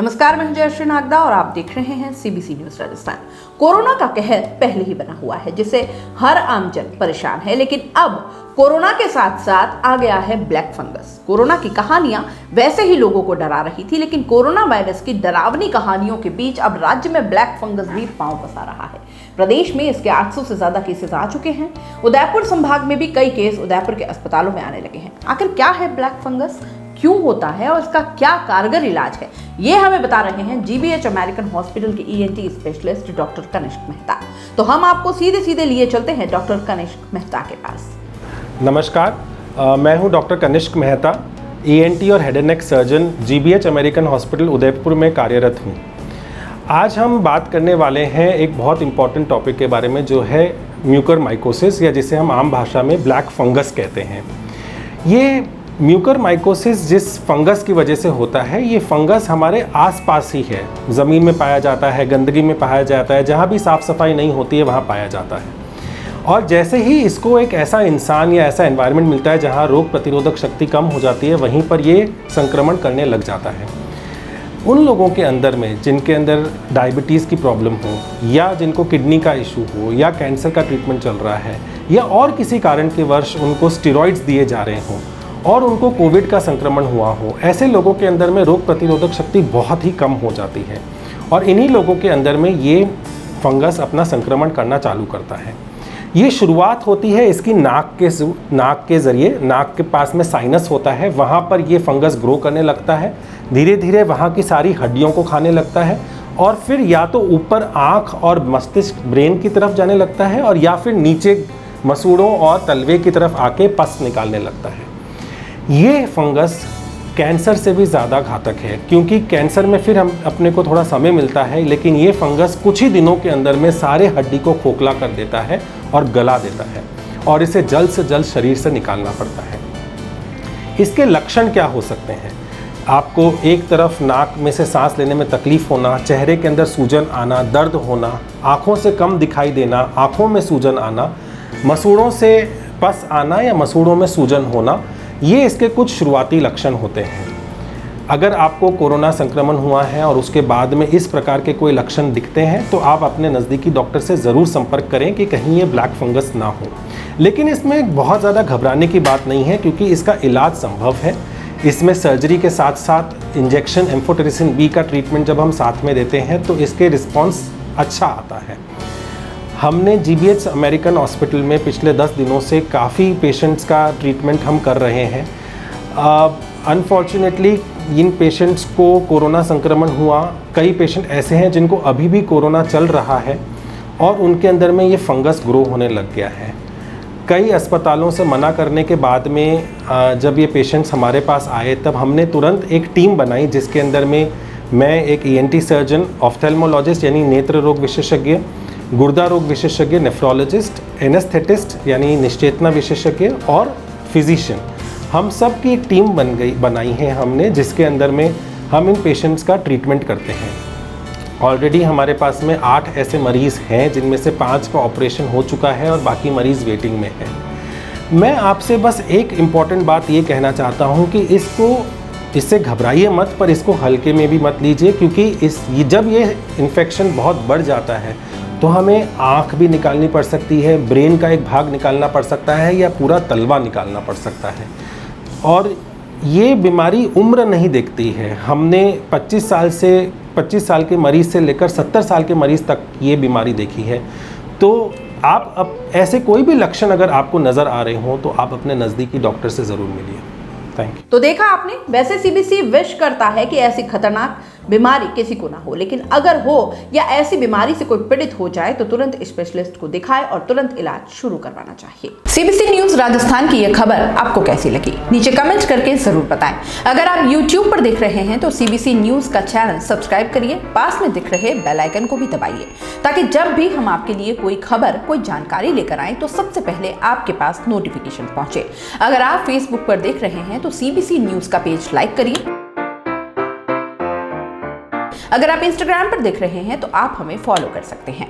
नमस्कार, मैं हूं जयश्री नागदा और आप देख रहे हैं सीबीसी न्यूज राजस्थान। कोरोना का कहर पहले ही बना हुआ है जिससे हर आमजन परेशान है, लेकिन अब कोरोना के साथ साथ आ गया है ब्लैक फंगस। कोरोना की कहानियां वैसे ही लोगों को डरा रही थी, लेकिन कोरोना वायरस की डरावनी कहानियों के बीच अब राज्य में ब्लैक फंगस भी पांव पसा रहा है। प्रदेश में इसके 800 से ज्यादा केसेस आ चुके हैं। उदयपुर संभाग में भी कई केस उदयपुर के अस्पतालों में आने लगे हैं। आखिर क्या है ब्लैक फंगस, क्यों होता है और इसका क्या कारगर इलाज है, ये हमें बता रहे हैं जीबीएच अमेरिकन हॉस्पिटल के ENT specialist doctor Kanishk Mehta. तो हम आपको सीधे सीधे लिए चलते हैं डॉक्टर कनिष्क मेहता के पास। नमस्कार, मैं हूं डॉक्टर कनिष्क मेहता, ईएनटी और head and neck surgeon, GBH American hospital Udaipur में कार्यरत हूं। आज हम बात करने वाले हैं एक बहुत इंपॉर्टेंट टॉपिक के बारे में, जो है म्यूकरमाइकोसिस, या जिसे हम आम भाषा में ब्लैक फंगस कहते हैं। ये म्यूकरमाइकोसिस जिस फंगस की वजह से होता है, ये फंगस हमारे आसपास ही है, ज़मीन में पाया जाता है, गंदगी में पाया जाता है, जहाँ भी साफ़ सफाई नहीं होती है वहाँ पाया जाता है। और जैसे ही इसको एक ऐसा इंसान या ऐसा एनवायरनमेंट मिलता है जहाँ रोग प्रतिरोधक शक्ति कम हो जाती है, वहीं पर ये संक्रमण करने लग जाता है। उन लोगों के अंदर में जिनके अंदर डायबिटीज़ की प्रॉब्लम हो, या जिनको किडनी का इशू हो, या कैंसर का ट्रीटमेंट चल रहा है, या और किसी कारण के वर्ष उनको स्टेरॉइड्स दिए जा रहे हों और उनको कोविड का संक्रमण हुआ हो, ऐसे लोगों के अंदर में रोग प्रतिरोधक शक्ति बहुत ही कम हो जाती है और इन्हीं लोगों के अंदर में ये फंगस अपना संक्रमण करना चालू करता है। ये शुरुआत होती है इसकी नाक के ज़रिए। नाक के पास में साइनस होता है, वहाँ पर ये फंगस ग्रो करने लगता है। धीरे धीरे वहाँ की सारी हड्डियों को खाने लगता है और फिर या तो ऊपर आँख और मस्तिष्क, ब्रेन की तरफ जाने लगता है, और या फिर नीचे मसूड़ों और तलवे की तरफ आके पस निकालने लगता है। ये फंगस कैंसर से भी ज़्यादा घातक है, क्योंकि कैंसर में फिर हम अपने को थोड़ा समय मिलता है, लेकिन ये फंगस कुछ ही दिनों के अंदर में सारे हड्डी को खोखला कर देता है और गला देता है, और इसे जल्द से जल्द शरीर से निकालना पड़ता है। इसके लक्षण क्या हो सकते हैं? आपको एक तरफ नाक में से सांस लेने में तकलीफ़ होना, चेहरे के अंदर सूजन आना, दर्द होना, आँखों से कम दिखाई देना, आँखों में सूजन आना, मसूड़ों से पस आना या मसूड़ों में सूजन होना, ये इसके कुछ शुरुआती लक्षण होते हैं। अगर आपको कोरोना संक्रमण हुआ है और उसके बाद में इस प्रकार के कोई लक्षण दिखते हैं, तो आप अपने नज़दीकी डॉक्टर से ज़रूर संपर्क करें कि कहीं ये ब्लैक फंगस ना हो। लेकिन इसमें बहुत ज़्यादा घबराने की बात नहीं है, क्योंकि इसका इलाज संभव है। इसमें सर्जरी के साथ साथ इंजेक्शन एम्फोटेरिसिन बी का ट्रीटमेंट जब हम साथ में देते हैं तो इसके रिस्पॉन्स अच्छा आता है। हमने जीबीएच अमेरिकन हॉस्पिटल में पिछले 10 दिनों से काफ़ी पेशेंट्स का ट्रीटमेंट हम कर रहे हैं। अनफॉर्चुनेटली इन पेशेंट्स को कोरोना संक्रमण हुआ। कई पेशेंट ऐसे हैं जिनको अभी भी कोरोना चल रहा है और उनके अंदर में ये फंगस ग्रो होने लग गया है। कई अस्पतालों से मना करने के बाद में जब ये पेशेंट्स हमारे पास आए, तब हमने तुरंत एक टीम बनाई, जिसके अंदर में मैं एक ईएनटी सर्जन, ऑफ्थेल्मोलॉजिस्ट यानी नेत्र रोग विशेषज्ञ, गुर्दा रोग विशेषज्ञ, नेफ्रोलॉजिस्ट, एनेस्थेटिस्ट यानी निश्चेतना विशेषज्ञ और फिजिशियन, हम सब की एक टीम बनाई है हमने, जिसके अंदर में हम इन पेशेंट्स का ट्रीटमेंट करते हैं। ऑलरेडी हमारे पास में 8 ऐसे मरीज़ हैं, जिनमें से 5 का ऑपरेशन हो चुका है और बाकी मरीज़ वेटिंग में है। मैं आपसे बस एक इम्पॉर्टेंट बात ये कहना चाहता हूँ कि इससे घबराइए मत, पर इसको हल्के में भी मत लीजिए, क्योंकि जब ये इन्फेक्शन बहुत बढ़ जाता है तो हमें आँख भी निकालनी पड़ सकती है, ब्रेन का एक भाग निकालना पड़ सकता है, या पूरा तलवा निकालना पड़ सकता है। और ये बीमारी उम्र नहीं देखती है। हमने 25 साल के मरीज़ से लेकर 70 साल के मरीज़ तक ये बीमारी देखी है। तो आप अब ऐसे कोई भी लक्षण अगर आपको नज़र आ रहे हों, तो आप अपने नज़दीकी डॉक्टर से ज़रूर मिलिए। Thank you. तो देखा आपने, वैसे सीबीसी विश करता है कि ऐसी खतरनाक बीमारी किसी को ना हो, लेकिन अगर हो या ऐसी बीमारी से कोई पीड़ित हो जाए तो तुरंत स्पेशलिस्ट को दिखाए और तुरंत इलाज शुरू करवाना चाहिए। सीबीसी न्यूज राजस्थान की यह खबर आपको कैसी लगी, नीचे कमेंट करके जरूर बताएं। अगर आप YouTube पर देख रहे हैं तो सीबीसी न्यूज का चैनल सब्सक्राइब करिए, पास में दिख रहे बेल आइकन को भी दबाइए, ताकि जब भी हम आपके लिए कोई खबर, कोई जानकारी लेकर आए तो सबसे पहले आपके पास नोटिफिकेशन पहुंचे। अगर आप फेसबुक पर देख रहे हैं तो सीबीसी न्यूज का पेज लाइक करिए। अगर आप इंस्टाग्राम पर देख रहे हैं तो आप हमें फॉलो कर सकते हैं।